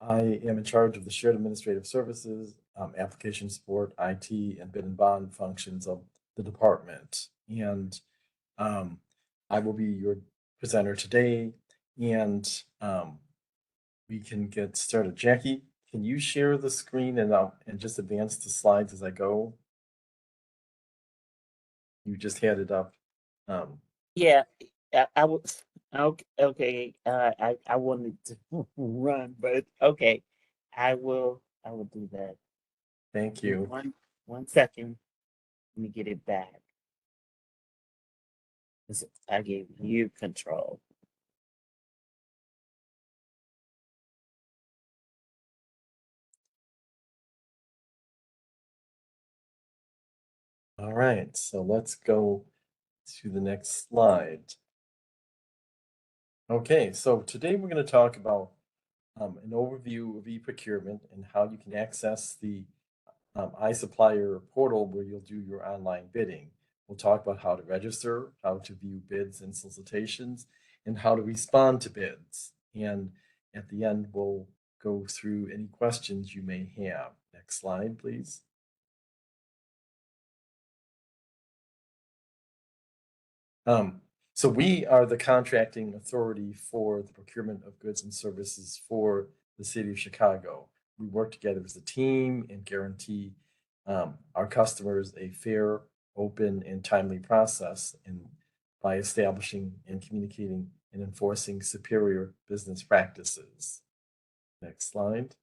I am in charge of the shared administrative services, application support, IT, and bid and bond functions of the department. And um, I will be your presenter today, and we can get started. Jackie, can you share the screen and just advance the slides as I go? You just had it up. Um, Yeah, I was okay. Okay, I wanted to run, but okay, I will do that. Thank Give me you. one second. Let me get it back. 'Cause I gave you control. All right, so let's go to the next slide. Okay, so today we're going to talk about an overview of e-procurement and how you can access the iSupplier portal where you'll do your online bidding. We'll talk about how to register, how to view bids and solicitations, and how to respond to bids. And at the end, we'll go through any questions you may have. Next slide, please. So we are the contracting authority for the procurement of goods and services for the city of Chicago. We work together as a team and guarantee our customers a fair, open, and timely process by establishing and communicating and enforcing superior business practices. Next slide.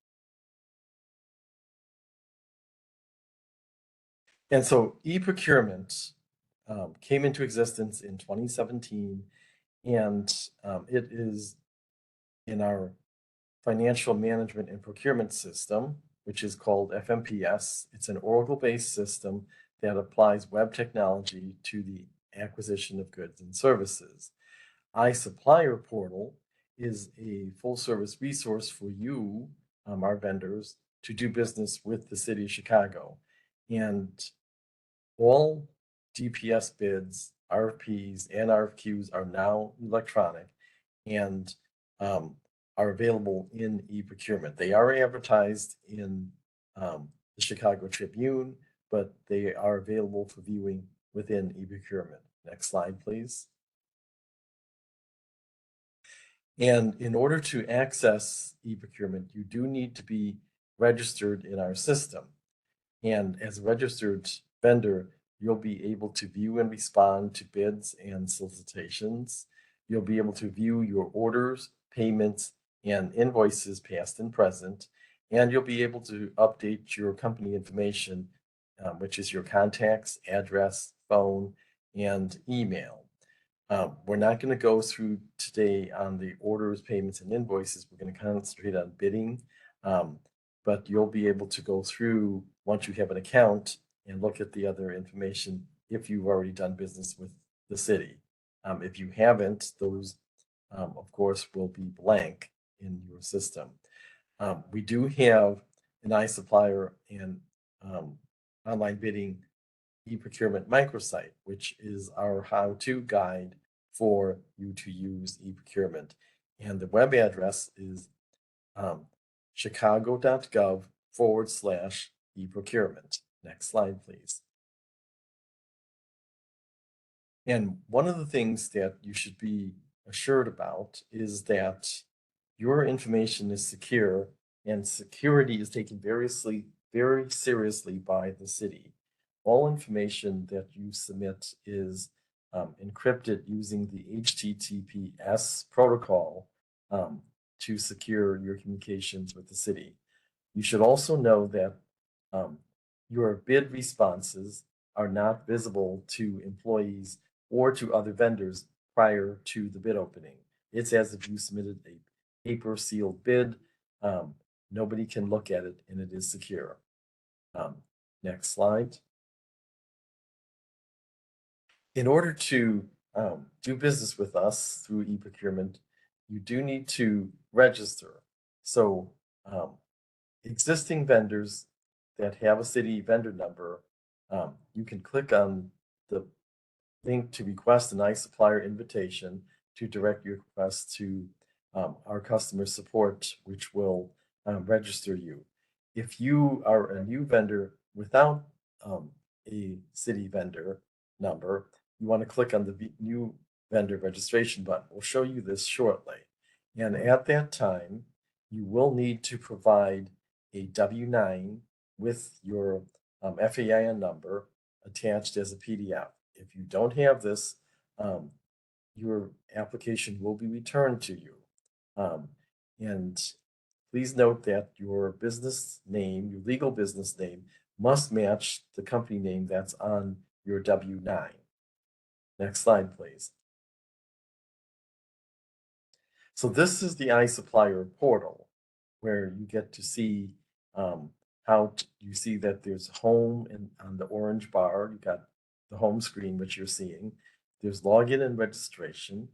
And so e-procurement came into existence in 2017, and it is in our financial management and procurement system, which is called FMPS. It's an Oracle-based system that applies web technology to the acquisition of goods and services. iSupplier Portal is a full-service resource for you, our vendors, to do business with the city of Chicago. And all DPS bids, RFPs, and RFQs are now electronic and are available in e-procurement. They are advertised in the Chicago Tribune, but they are available for viewing within e-procurement. Next slide, please. And in order to access e-procurement, you do need to be registered in our system. And as a registered vendor, you'll be able to view and respond to bids and solicitations. You'll be able to view your orders, payments, and invoices past and present. And you'll be able to update your company information, which is your contacts, address, phone, and email. We're not going to go through today on the orders, payments, and invoices. We're going to concentrate on bidding. But you'll be able to go through once you have an account and look at the other information if you've already done business with the city. If you haven't, those, of course, will be blank in your system. We do have an iSupplier and online bidding eProcurement microsite, which is our how-to guide for you to use eProcurement. And the web address is chicago.gov/eProcurement. Next slide, please. And one of the things that you should be assured about is that your information is secure, and security is taken very seriously by the city. All information that you submit is encrypted using the HTTPS protocol to secure your communications with the city. You should also know that your bid responses are not visible to employees or to other vendors prior to the bid opening. It's as if you submitted a paper sealed bid. Nobody can look at it, and it is secure. Next slide. In order to do business with us through eProcurement, you do need to register. So existing vendors that have a city vendor number, you can click on the link to request an iSupplier invitation to direct your request to our customer support, which will register you. If you are a new vendor without a city vendor number, you want to click on the new vendor registration button. We'll show you this shortly. And at that time, you will need to provide a W-9 with your FEIN number attached as a PDF. If you don't have this, your application will be returned to you. And please note that your business name, your legal business name, must match the company name that's on your W-9. Next slide, please. So this is the iSupplier portal where you get to see how you see that there's home and on the orange bar, you got the home screen, which you're seeing. There's login and registration.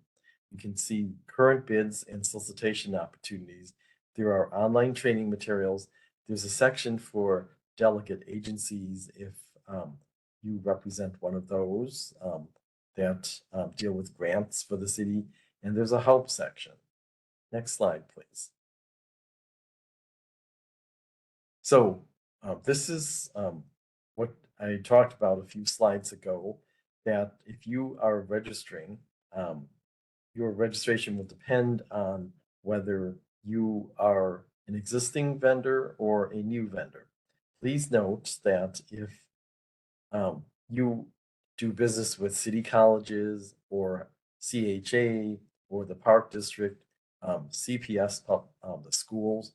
You can see current bids and solicitation opportunities. There are online training materials. There's a section for delegate agencies if you represent one of those that deal with grants for the city. And there's a help section. Next slide, please. So this is what I talked about a few slides ago, that if you are registering, your registration will depend on whether you are an existing vendor or a new vendor. Please note that if you do business with city colleges or CHA or the Park District, CPS, the schools,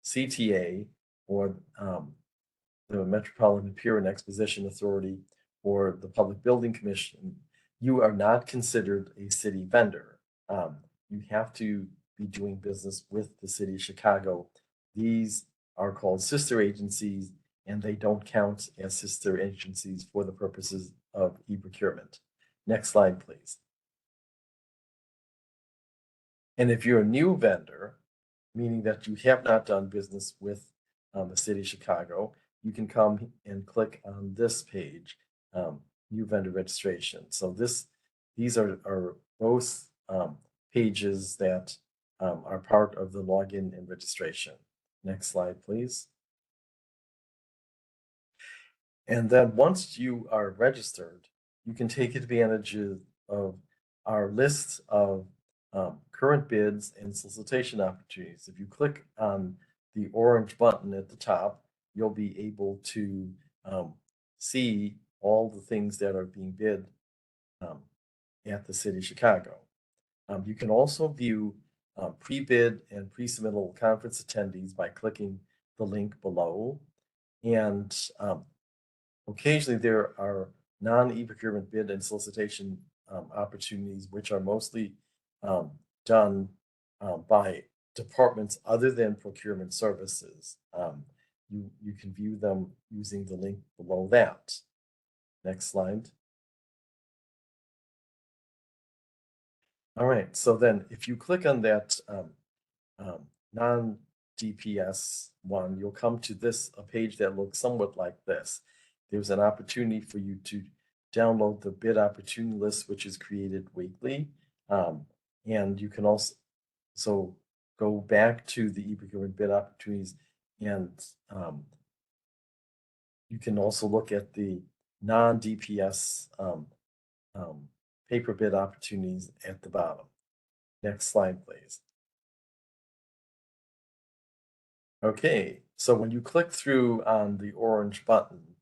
CTA, or the Metropolitan Pier and Exposition Authority, or the Public Building Commission, you are not considered a city vendor. You have to be doing business with the city of Chicago. These are called sister agencies, and they don't count as sister agencies for the purposes of e-procurement. Next slide, please. And if you're a new vendor, meaning that you have not done business with the city of Chicago, you can come and click on this page, new vendor registration. So these are both pages that are part of the login and registration. Next slide, please. And then once you are registered, you can take advantage of our list of current bids and solicitation opportunities. If you click on the orange button at the top, you'll be able to see all the things that are being bid at the city of Chicago. You can also view pre-bid and pre-submittal conference attendees by clicking the link below. And occasionally there are non-e-procurement bid and solicitation opportunities, which are mostly done by departments other than procurement services. You can view them using the link below that. Next slide. All right, so then if you click on that non-DPS one, you'll come to a page that looks somewhat like this. There's an opportunity for you to download the bid opportunity list, which is created weekly. And you can also go back to the e-procurement bid opportunities, and you can also look at the non-DPS paper bid opportunities at the bottom. Next slide, please. Okay, so when you click through on the orange button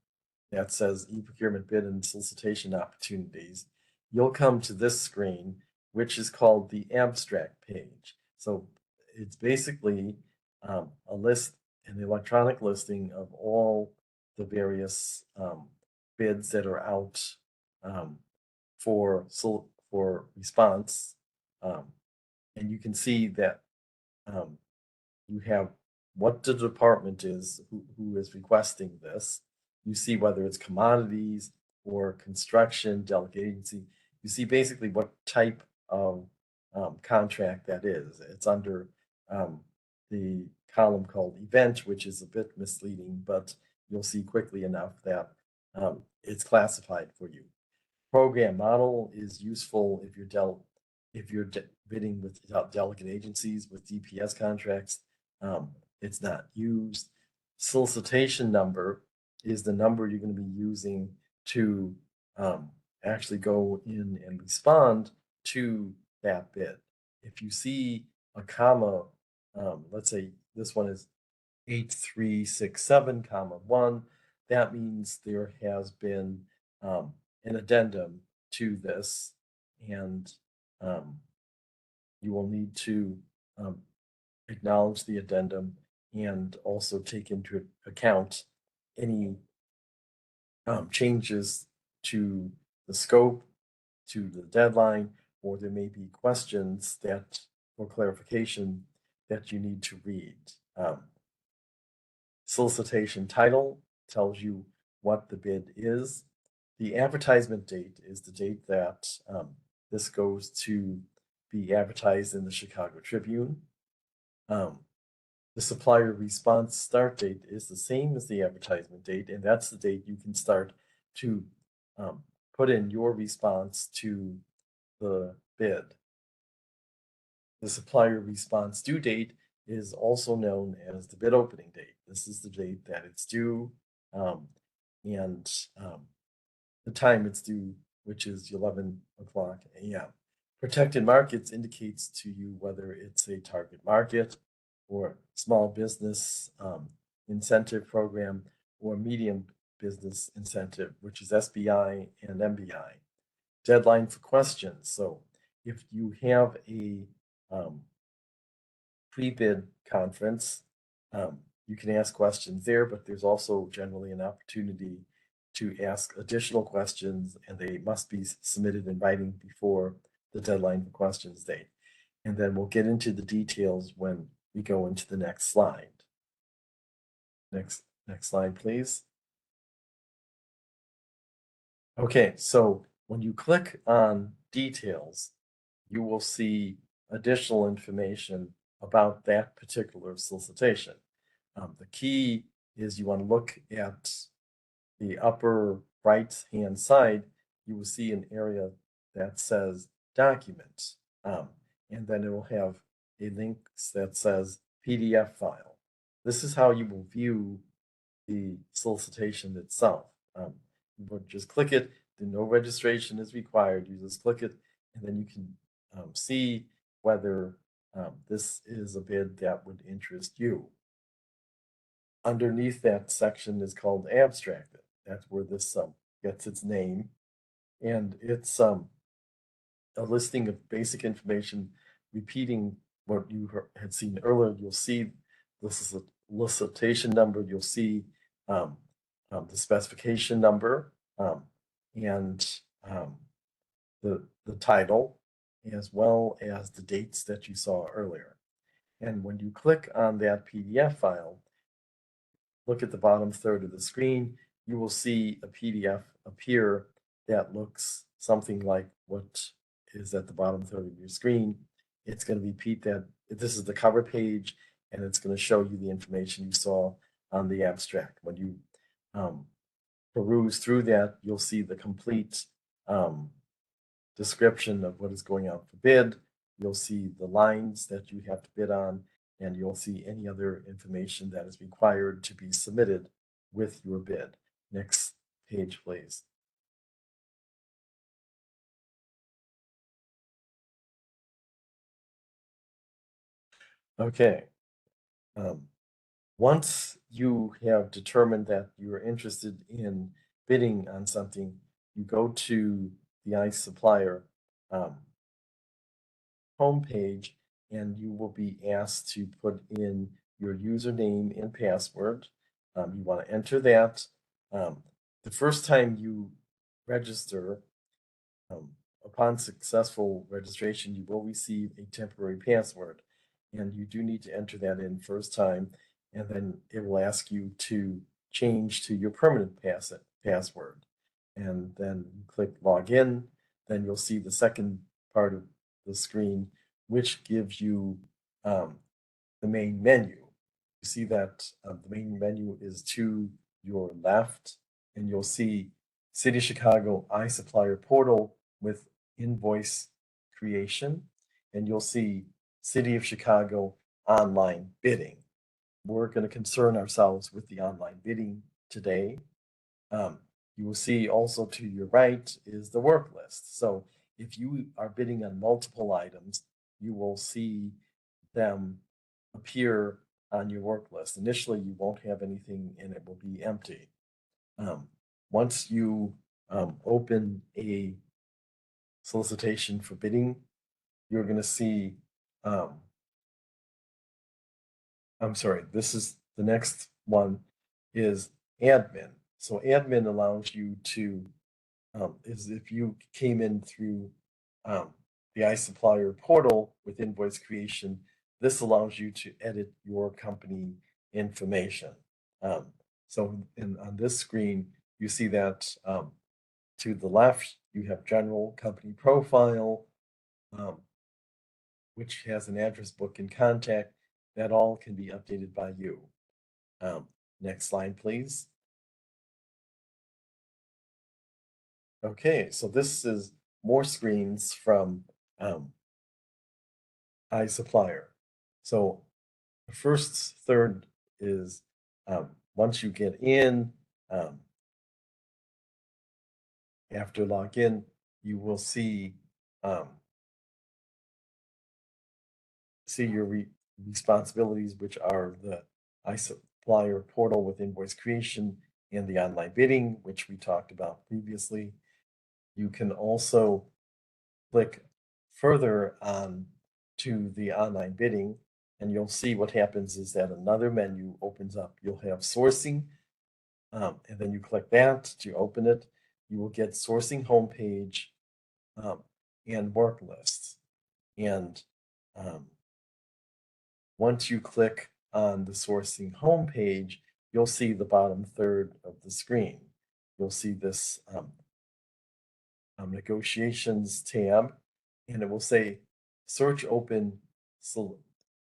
that says e-procurement bid and solicitation opportunities, you'll come to this screen, which is called the abstract page. So it's basically a list, an electronic listing of all the various bids that are out for response, and you can see that you have what the department is who is requesting this. You see whether it's commodities or construction, delegate agency. You see basically what type of contract that is. It's under the column called event, which is a bit misleading, but you'll see quickly enough that it's classified for you. Program model is useful if you're bidding with delegate agencies with DPS contracts. it's not used. Solicitation number is the number you're going to be using to actually go in and respond to that bid. If you see a comma, let's say this one is 8367, comma 1, that means there has been an addendum to this, and you will need to acknowledge the addendum and also take into account any changes to the scope, to the deadline, or there may be questions that, or clarification that you need to read. Solicitation title tells you what the bid is. The advertisement date is the date that this goes to be advertised in the Chicago Tribune. The supplier response start date is the same as the advertisement date, and that's the date you can start to put in your response to the bid. The supplier response due date is also known as the bid opening date. This is the date that it's due, and the time it's due, which is 11 o'clock a.m. Protected markets indicates to you whether it's a target market or small business incentive program or medium business incentive, which is SBI and MBI. Deadline for questions. So if you have a pre-bid conference, you can ask questions there, but there's also generally an opportunity to ask additional questions, and they must be submitted in writing before the deadline for questions date. And then we'll get into the details when we go into the next slide. Next slide, please. Okay, so when you click on details, you will see additional information about that particular solicitation. The key is you want to look at the upper right-hand side. You will see an area that says Documents, and then it will have a link that says PDF file. This is how you will view the solicitation itself. You would just click it, no registration is required. You just click it, and then you can see whether this is a bid that would interest you. Underneath that section is called Abstracted. That's where this gets its name, and it's a listing of basic information repeating what you had seen earlier. You'll see this is a solicitation number. You'll see the specification number and the title, as well as the dates that you saw earlier. And when you click on that PDF file, look at the bottom third of the screen, you will see a PDF appear that looks something like what is at the bottom third of your screen. It's going to repeat that. This is the cover page, and it's going to show you the information you saw on the abstract. When you peruse through that, you'll see the complete description of what is going out for bid. You'll see the lines that you have to bid on, and you'll see any other information that is required to be submitted with your bid. Next page, please. Okay. Once you have determined that you're interested in bidding on something, you go to the ICE supplier homepage, and you will be asked to put in your username and password. You want to enter that. The first time you register, upon successful registration, you will receive a temporary password, and you do need to enter that in first time, and then it will ask you to change to your permanent password. And then you click log in, then you'll see the second part of the screen, which gives you the main menu. You see that the main menu is to your left, and you'll see City of Chicago iSupplier portal with invoice creation, and you'll see City of Chicago online bidding. we're going to concern ourselves with the online bidding today. You will see also to your right is the work list. So if you are bidding on multiple items, you will see them appear on your work list. Initially, you won't have anything and it will be empty. Once you open a solicitation for bidding, you're going to see, I'm sorry, this is the next one is admin. So admin allows you to, is if you came in through the iSupplier portal with invoice creation, this allows you to edit your company information. So on this screen, you see that to the left, you have general company profile, which has an address book and contact. That all can be updated by you. Next slide, please. Okay, so this is more screens from iSupplier. So the first third is once you get in, after login, you will see your responsibilities, which are the iSupplier portal with invoice creation and the online bidding, which we talked about previously. You can also click further on to the online bidding, and you'll see what happens is that another menu opens up. You'll have sourcing, and then you click that to open it. You will get sourcing homepage and work lists. And once you click on the sourcing homepage, you'll see the bottom third of the screen. You'll see this negotiations tab, and it will say search open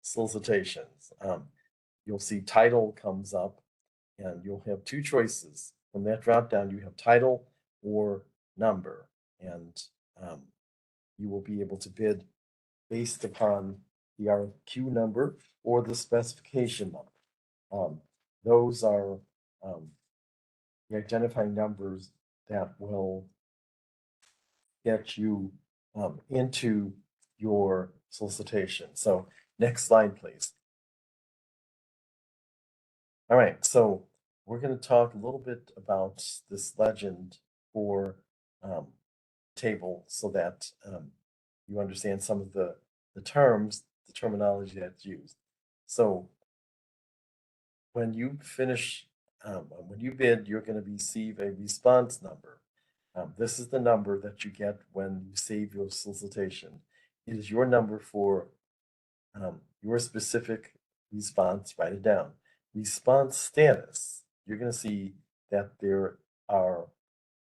solicitations. You'll see title comes up, and you'll have two choices. From that drop down, you have title or number, and you will be able to bid based upon the RFQ number or the specification number. Those are the identifying numbers that will get you into your solicitation. So next slide, please. All right, so we're going to talk a little bit about this legend for table so that you understand some of the terms, the terminology that's used. So when you finish, when you bid, you're going to receive a response number. This is the number that you get when you save your solicitation. It is your number for your specific response. Write it down. Response status. You're going to see that there are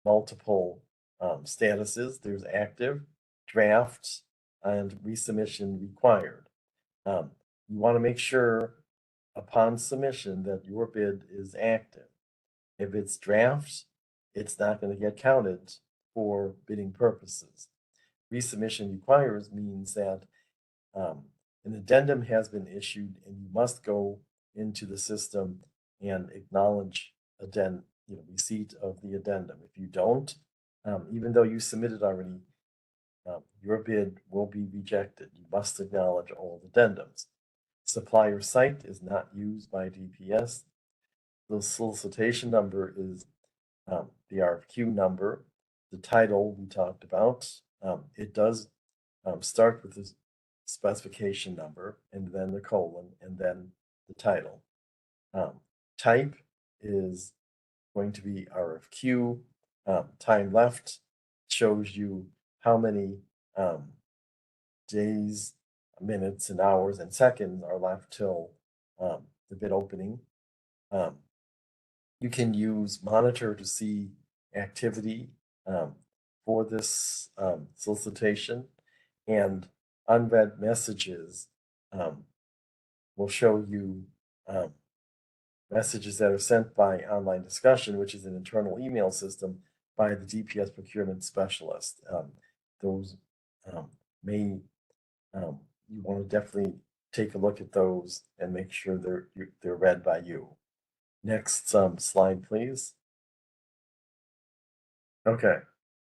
multiple statuses. There's active, draft, and resubmission required. You want to make sure upon submission that your bid is active. If it's draft, it's not going to get counted for bidding purposes. Resubmission requires means that an addendum has been issued and you must go into the system and acknowledge receipt of the addendum. If you don't, even though you submitted already, your bid will be rejected. You must acknowledge all addendums. Supplier site is not used by DPS. The solicitation number is the RFQ number. The title we talked about. It does start with the specification number and then the colon and then the title. Type is going to be RFQ. Time left shows you how many days, minutes, and hours and seconds are left till the bid opening. You can use monitor to see activity for this solicitation, and unread messages will show you messages that are sent by online discussion, which is an internal email system by the DPS procurement specialist. Those may you want to definitely take a look at those and make sure they're read by you. Next slide, please. Okay,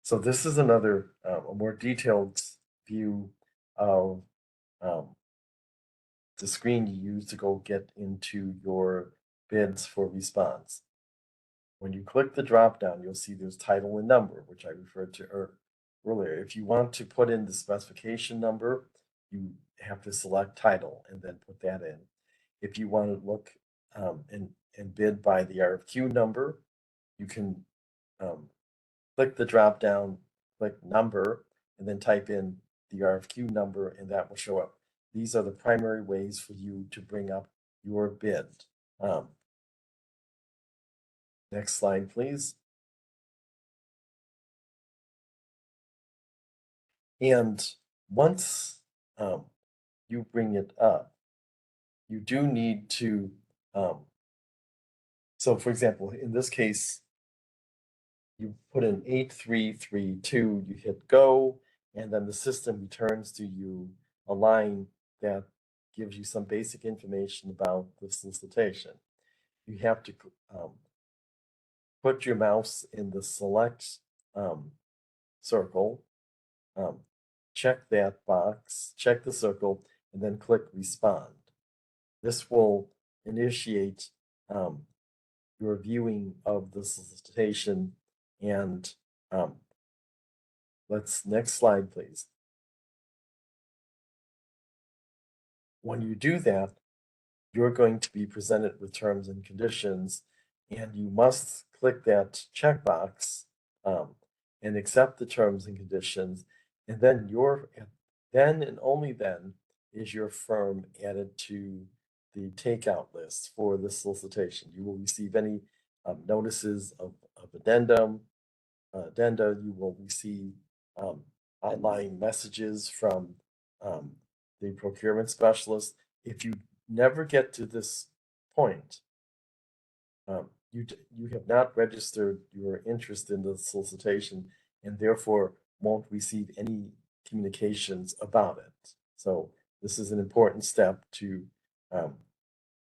so this is another a more detailed view of the screen you use to go get into your bids for response. When you click the drop down, you'll see there's title and number, which I referred to earlier. If you want to put in the specification number, you have to select title and then put that in. If you want to look and bid by the RFQ number, you can click the drop down, click number, and then type in the RFQ number, and that will show up. These are the primary ways for you to bring up your bid. Next slide, please. And once you bring it up, you do need to, so for example, in this case, you put in 8332, you hit go, and then the system returns to you a line that gives you some basic information about the solicitation. You have to put your mouse in the select circle, check that box, check the circle, and then click respond. This will initiate your viewing of the solicitation. And next slide, please. When you do that, you're going to be presented with terms and conditions, and you must click that checkbox and accept the terms and conditions, and then then and only then is your firm added to the takeout list for the solicitation. You will receive any notices of addenda. You will receive online messages from the procurement specialist. If you never get to this point, you have not registered your interest in the solicitation and therefore won't receive any communications about it. So this is an important step to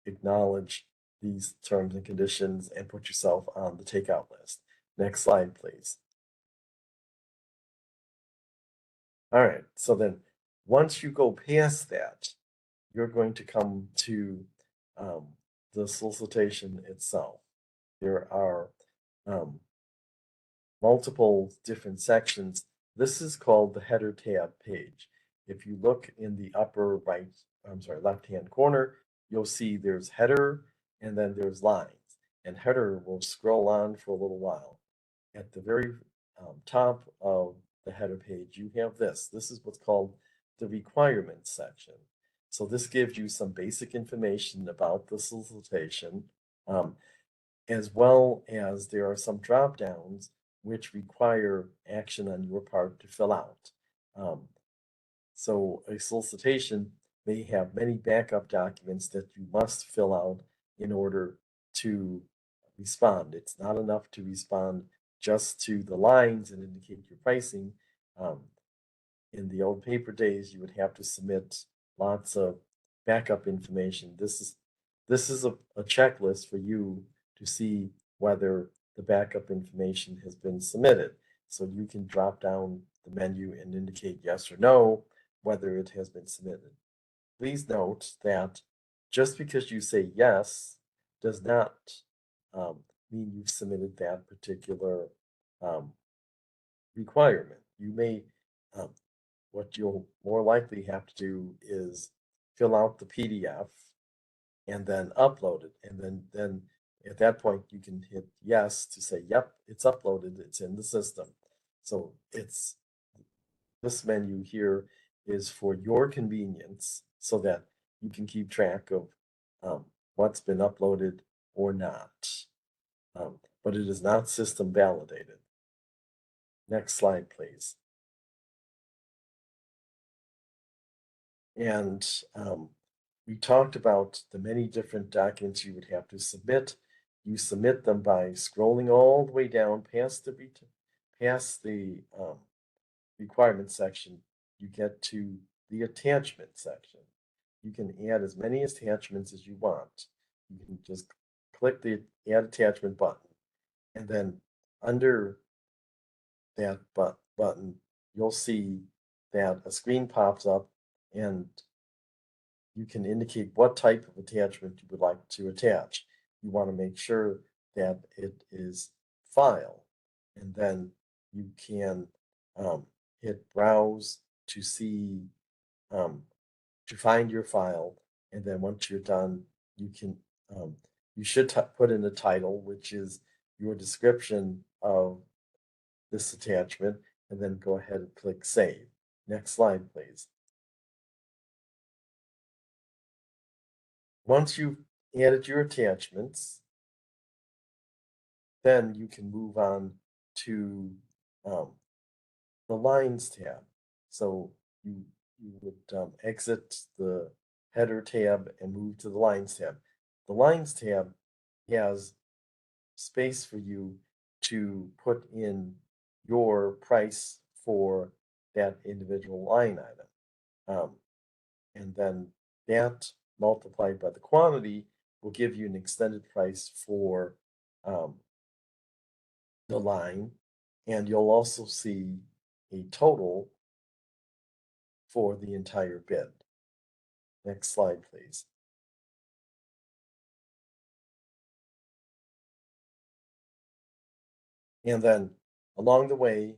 acknowledge these terms and conditions and put yourself on the takeout list. Next slide, please. All right, so then once you go past that, you're going to come to the solicitation itself. There are multiple different sections. This is called the header tab page. If you look in the upper left-hand corner, you'll see there's header and then there's lines. And header will scroll on for a little while. At the very top of the header page, you have this. This is what's called the requirements section. So this gives you some basic information about the solicitation, as well as there are some drop downs which require action on your part to fill out. So a solicitation may have many backup documents that you must fill out in order to respond. It's not enough to respond just to the lines and indicate your pricing. In the old paper days, you would have to submit lots of backup information. This is a checklist for you to see whether the backup information has been submitted. So you can drop down the menu and indicate yes or no whether it has been submitted. Please note that just because you say yes does not mean you've submitted that particular requirement. You may, what you'll more likely have to do is fill out the PDF and then upload it. And then at that point, you can hit yes to say, yep, it's uploaded, it's in the system. So this menu here is for your convenience so that you can keep track of what's been uploaded or not. But it is not system validated. Next slide, please. And we talked about the many different documents you would have to submit. You submit them by scrolling all the way down past the requirement section. You get to the attachment section. you can add as many attachments as you want. You can just click the Add Attachment button, and then under that button, you'll see that a screen pops up, and you can indicate what type of attachment you would like to attach. You want to make sure that it is file, and then you can hit browse to see um, to find your file, and then once you're done, you can you should put in a title, which is your description of this attachment, and then go ahead and click save. Next slide, please. Once you've added your attachments, then you can move on to um, the Lines tab. So you would exit the Header tab and move to the Lines tab. The Lines tab has space for you to put in your price for that individual line item. And then that multiplied by the quantity will give you an extended price for um, the line, and you'll also see a total for the entire bid. Next slide, please. And then along the way,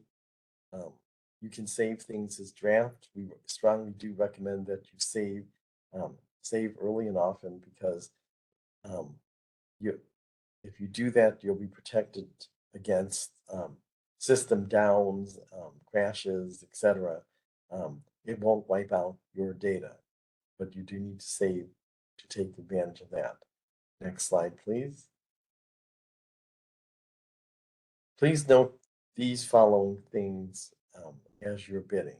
um, you can save things as draft. We strongly do recommend that you save early and often, because um, you if you do that, you'll be protected against system downs, crashes, etc. It won't wipe out your data, but you do need to save to take advantage of that. Next slide, please. Please note these following things as you're bidding.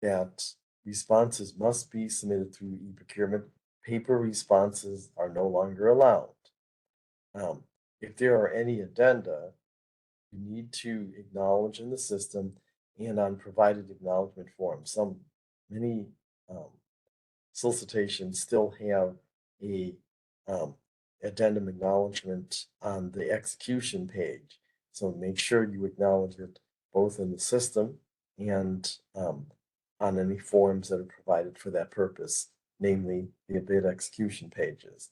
That responses must be submitted through eProcurement. Paper responses are no longer allowed. If there are any addenda, you need to acknowledge in the system and on provided acknowledgement forms. Many solicitations still have a addendum acknowledgement on the execution page. So make sure you acknowledge it both in the system and on any forms that are provided for that purpose, namely the bid execution pages.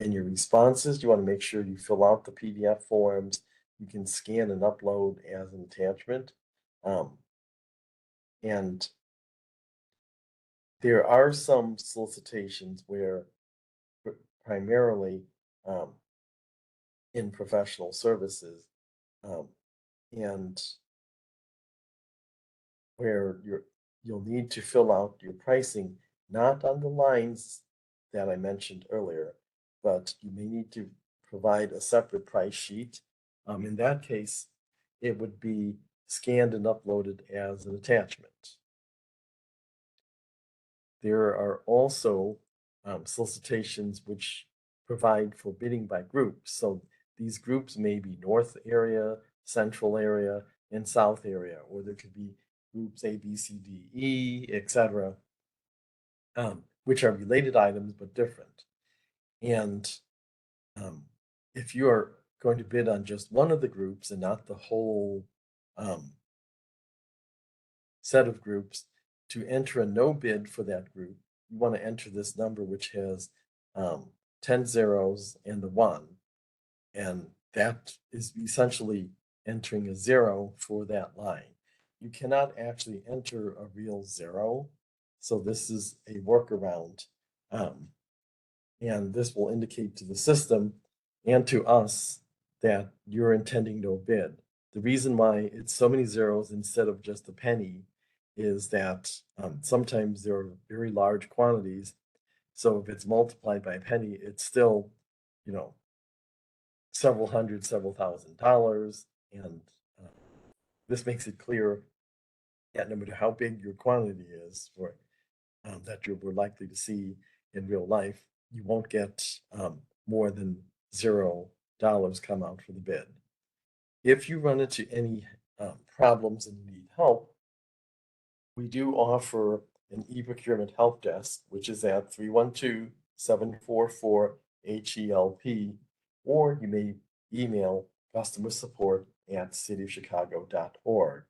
In your responses, you want to make sure you fill out the PDF forms. You can scan and upload as an attachment. And there are some solicitations where primarily in professional services and where you'll need to fill out your pricing, not on the lines that I mentioned earlier, but you may need to provide a separate price sheet. In that case, it would be scanned and uploaded as an attachment. There are also solicitations which provide for bidding by groups. So these groups may be North area, Central area, and South area, or there could be groups A, B, C, D, E, etc., which are related items but different. And if you are going to bid on just one of the groups and not the whole set of groups, to enter a no bid for that group, you want to enter this number, which has 10 zeros and the 1. And that is essentially entering a 0 for that line. You cannot actually enter a real 0. So this is a workaround. And this will indicate to the system and to us that you're intending no bid. The reason why it's so many zeros instead of just a penny is that sometimes there are very large quantities. So if it's multiplied by a penny, it's still, several hundred, several $1,000s. And this makes it clear that no matter how big your quantity is for that you're likely to see in real life, you won't get more than $0 come out for the bid. If you run into any problems and you need help, we do offer an e-procurement help desk, which is at 312-744-HELP, or you may email customer support at cityofchicago.org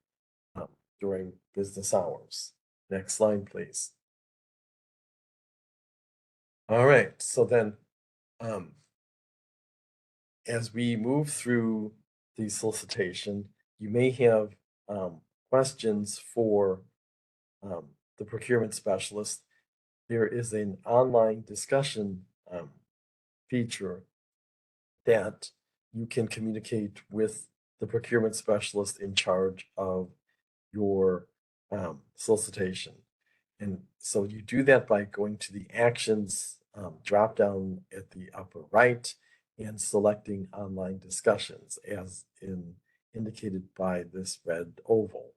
during business hours. Next slide, please. All right, so then as we move through the solicitation, you may have questions for the procurement specialist. There is an online discussion feature that you can communicate with the procurement specialist in charge of your solicitation. And so you do that by going to the actions drop down at the upper right and selecting online discussions as indicated by this red oval.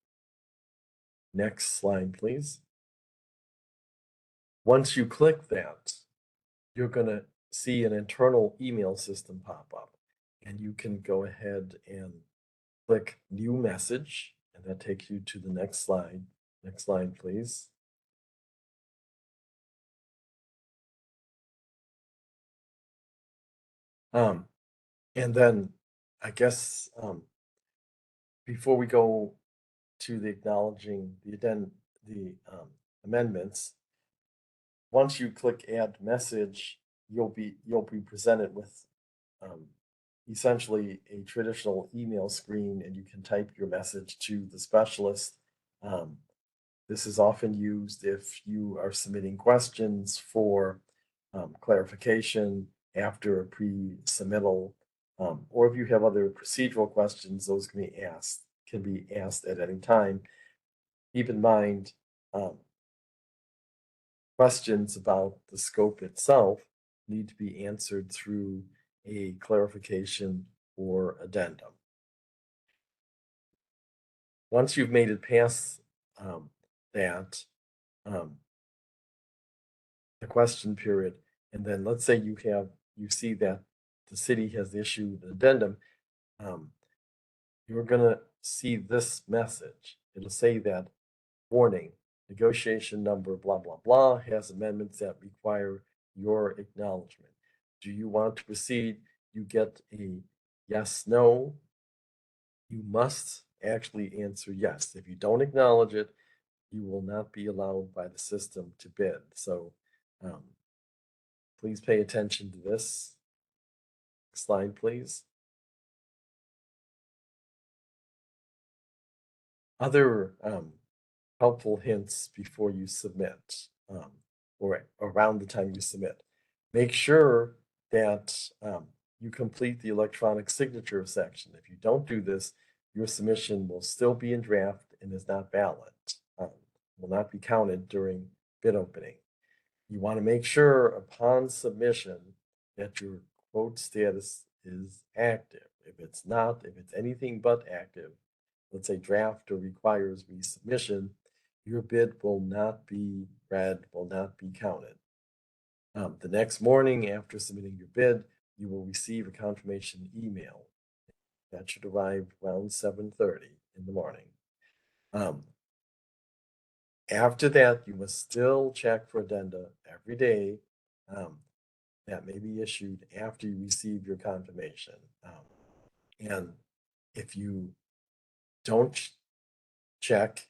Next slide, please. Once you click that, you're going to see an internal email system pop up, and you can go ahead and click New Message, and that takes you to the next slide. Next slide, please. And then I guess before we go to the acknowledging the amendments, once you click Add Message, you'll be presented with essentially a traditional email screen, and you can type your message to the specialist. This is often used if you are submitting questions for clarification after a pre-submittal, or if you have other procedural questions, those can be asked at any time. Keep in mind, questions about the scope itself need to be answered through a clarification or addendum. Once you've made it past that, the question period, and then let's say you see that the city has issued an addendum, you're gonna see this message. It'll say that, warning, negotiation number blah blah blah has amendments that require your acknowledgement. Do you want to proceed? You get a yes, no. You must actually answer yes. If you don't acknowledge it, you will not be allowed by the system to bid. So please pay attention to this. Next slide, please. Other helpful hints before you submit, or around the time you submit. Make sure that you complete the electronic signature section. If you don't do this, your submission will still be in draft and is not valid. Will not be counted during bid opening. You want to make sure upon submission that your quote status is active. If it's not, if it's anything but active, let's say draft or requires resubmission, your bid will not be read, will not be counted. The next morning after submitting your bid, you will receive a confirmation email. That should arrive around 7:30 in the morning. After that, you must still check for addenda every day that may be issued after you receive your confirmation. And if you don't check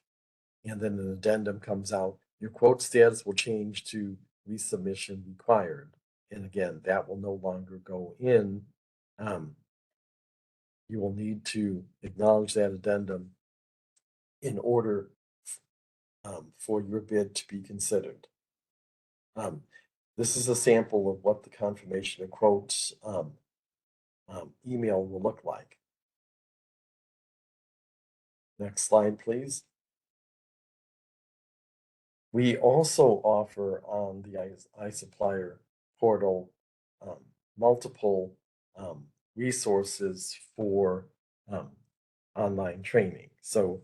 and then an addendum comes out, your quote status will change to resubmission required. And again, that will no longer go in. You will need to acknowledge that addendum in order for your bid to be considered. This is a sample of what the confirmation of quotes email will look like. Next slide, please. We also offer on the iSupplier portal multiple resources for online training. So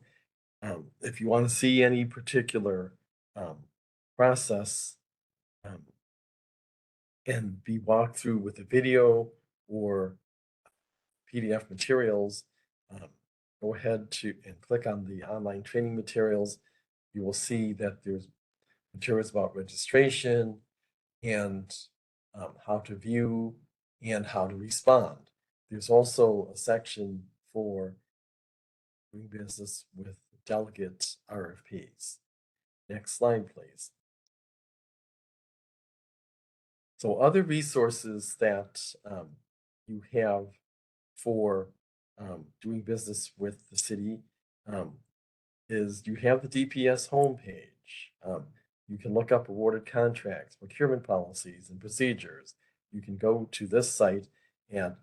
if you want to see any particular process and be walked through with a video or PDF materials, go ahead and click on the online training materials. You will see that there's materials about registration and how to view and how to respond. There's also a section for doing business with delegate RFPs. Next slide, please. So other resources that you have for doing business with the city is you have the DPS homepage. You can look up awarded contracts, procurement policies, and procedures. You can go to this site at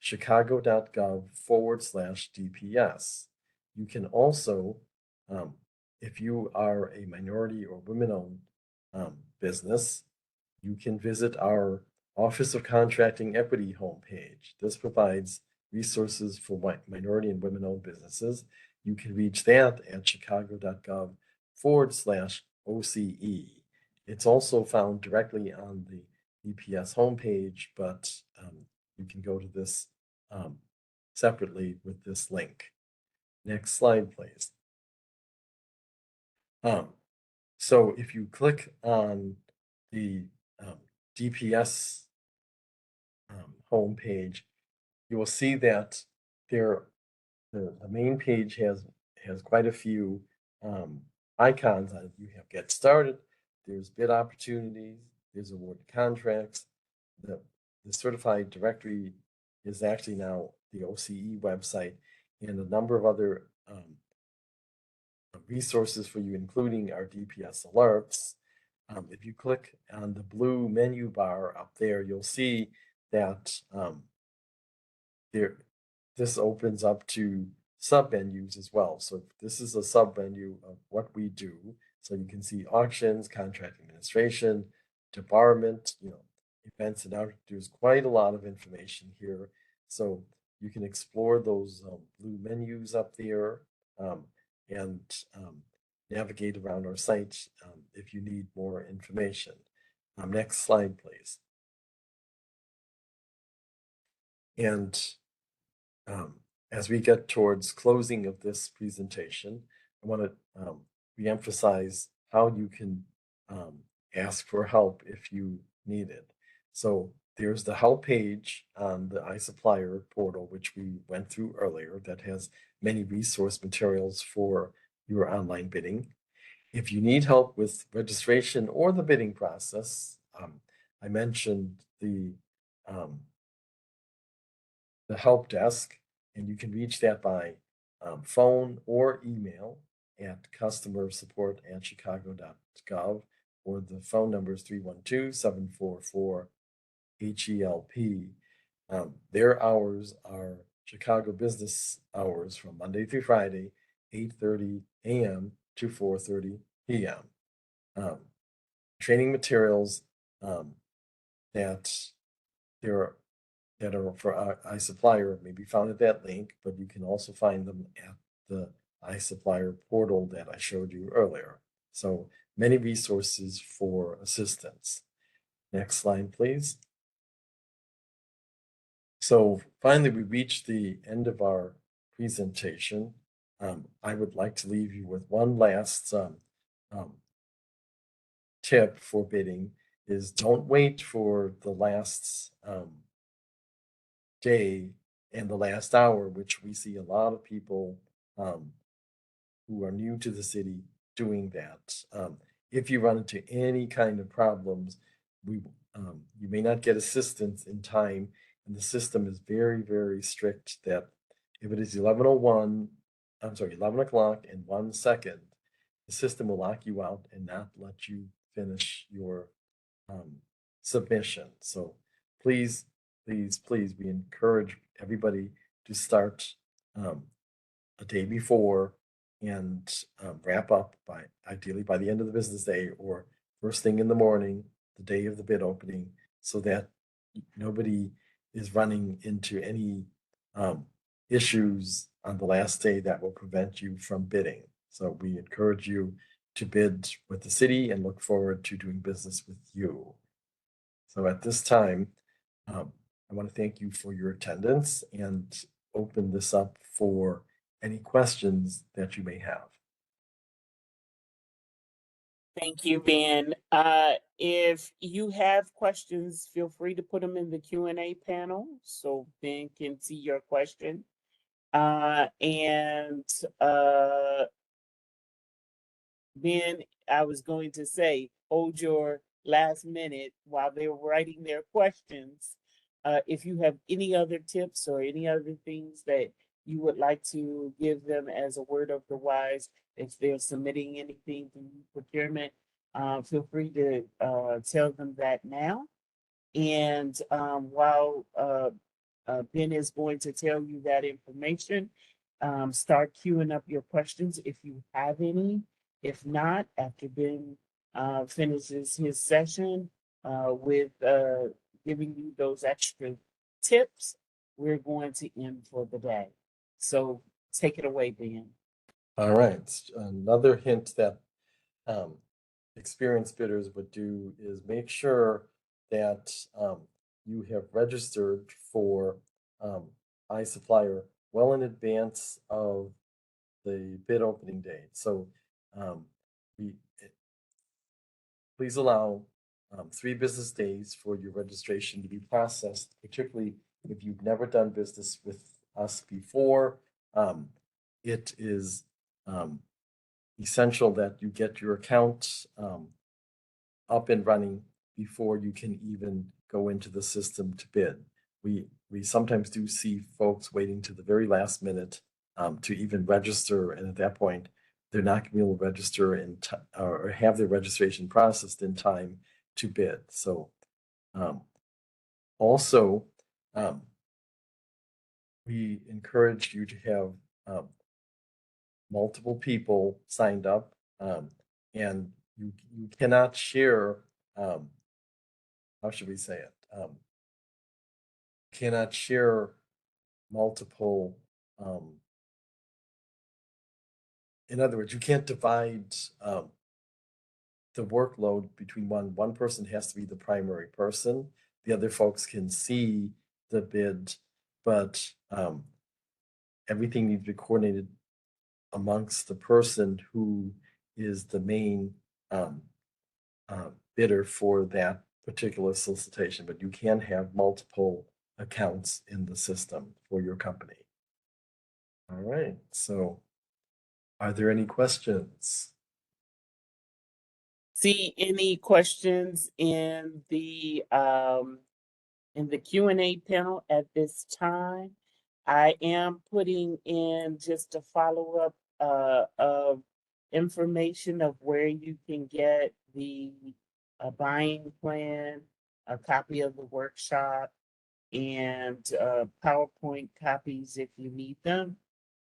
chicago.gov/DPS. You can also, if you are a minority or women-owned business, you can visit our Office of Contracting Equity homepage. This provides resources for minority and women-owned businesses. You can reach that at chicago.gov/OCE. It's also found directly on the DPS homepage, but you can go to this separately with this link. Next slide, please. So if you click on the DPS homepage, you will see that the main page has quite a few icons on it. You have Get Started, there's bid opportunities, there's awarded contracts. The certified directory is actually now the OCE website, and a number of other resources for you, including our DPS alerts. If you click on the blue menu bar up there, you'll see that this opens up to sub-menus as well. So this is a sub-menu of what we do. So you can see auctions, contract administration, debarment, events and out. There's quite a lot of information here. So you can explore those blue menus up there and navigate around our site if you need more information. Next slide, please. And as we get towards closing of this presentation, I want to reemphasize how you can ask for help if you need it. So there's the help page on the iSupplier portal, which we went through earlier, that has many resource materials for your online bidding. If you need help with registration or the bidding process, I mentioned the help desk, and you can reach that by phone or email at customersupport@chicago.gov, or the phone number is 312-744-HELP. Their hours are Chicago business hours from Monday through Friday, 8:30 a.m. to 4:30 p.m. Training materials that are for iSupplier may be found at that link, but you can also find them at the iSupplier portal that I showed you earlier. So many resources for assistance. Next slide, please. So finally, we reached the end of our presentation. I would like to leave you with one last tip for bidding is don't wait for the last day and the last hour, which we see a lot of people who are new to the city doing that. If you run into any kind of problems, you may not get assistance in time, and the system is very, very strict that if it is 11:01, I'm sorry, 11 o'clock and 1 second, the system will lock you out and not let you finish your submission. So please, please, please, we encourage everybody to start a day before and wrap up ideally by the end of the business day or first thing in the morning, the day of the bid opening, so that nobody is running into any issues on the last day that will prevent you from bidding. So we encourage you to bid with the city and look forward to doing business with you. So at this time, I want to thank you for your attendance and open this up for any questions that you may have. Thank you, Ben. If you have questions, feel free to put them in the Q&A panel so Ben can see your question. And Ben, I was going to say, hold your last minute while they're writing their questions. If you have any other tips or any other things that you would like to give them as a word of the wise, if they're submitting anything to procurement, feel free to tell them that now. And while Ben is going to tell you that information, start queuing up your questions if you have any. If not, after Ben finishes his session with giving you those extra tips, we're going to end for the day. So take it away, Ben. All right. Another hint that um, experienced bidders would do is make sure that you have registered for iSupplier well in advance of the bid opening date. So um, we, please allow 3 business days for your registration to be processed, particularly if you've never done business with us before. It is essential that you get your account up and running before you can even go into the system to bid. We sometimes do see folks waiting to the very last minute to even register, and at that point, they're not going to be able to register in or have their registration processed in time to bid. So also, we encourage you to have multiple people signed up, and you cannot share. How should we say it? Cannot share multiple. In other words, you can't divide the workload between one person has to be the primary person. The other folks can see the bid, but everything needs to be coordinated amongst the person who is the main bidder for that particular solicitation. But you can have multiple accounts in the system for your company. All right, so are there any questions? See any questions in the Q&A panel at this time? I am putting in just a follow-up of information of where you can get the buying plan, a copy of the workshop, and PowerPoint copies if you need them.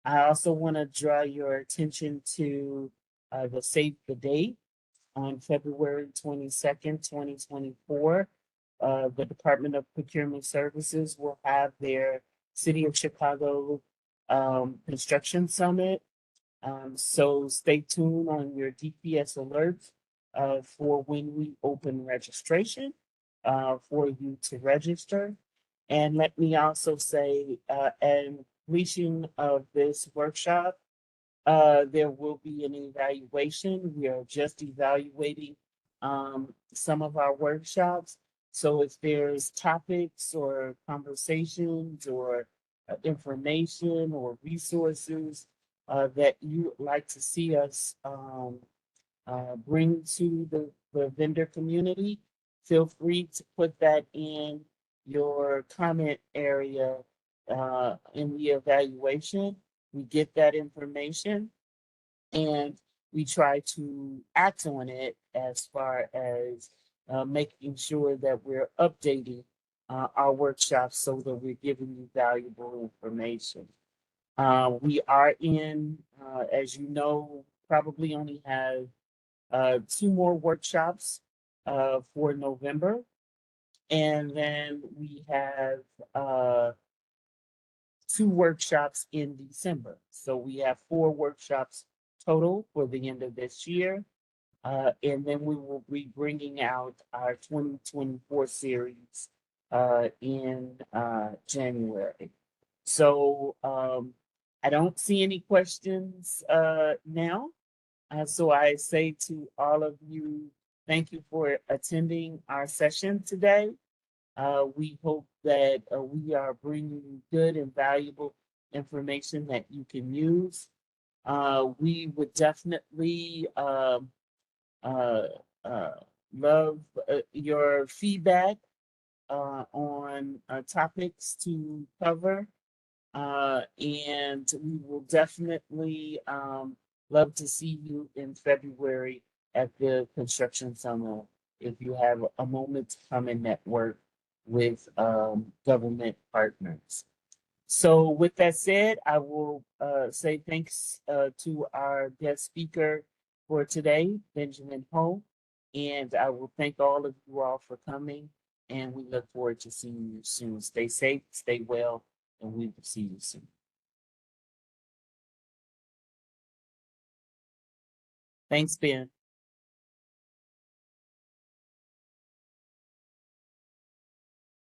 I also want to draw your attention to the save the date on February 22nd, 2024. The Department of Procurement Services will have their City of Chicago Construction Summit. So stay tuned on your DPS alerts for when we open registration for you to register. And let me also say, at completion of this workshop, there will be an evaluation. We are just evaluating some of our workshops. So if there's topics or conversations or information or resources that you would like to see us bring to the vendor community, feel free to put that in your comment area in the evaluation. We get that information and we try to act on it as far as making sure that we're updating our workshops so that we're giving you valuable information. We are as you know, probably only have 2 more workshops for November. And then we have 2 workshops in December. So we have 4 workshops total for the end of this year. And then we will be bringing out our 2024 series in January. So I don't see any questions now. So I say to all of you, thank you for attending our session today. We hope that we are bringing good and valuable information that you can use. We would definitely uh, uh, love your feedback on topics to cover. And we will definitely love to see you in February at the construction summit if you have a moment to come and network with government partners. So with that said, I will say thanks to our guest speaker for today, Benjamin Ho, and I will thank all of you all for coming, and we look forward to seeing you soon. Stay safe, stay well, and we will see you soon. Thanks, Ben.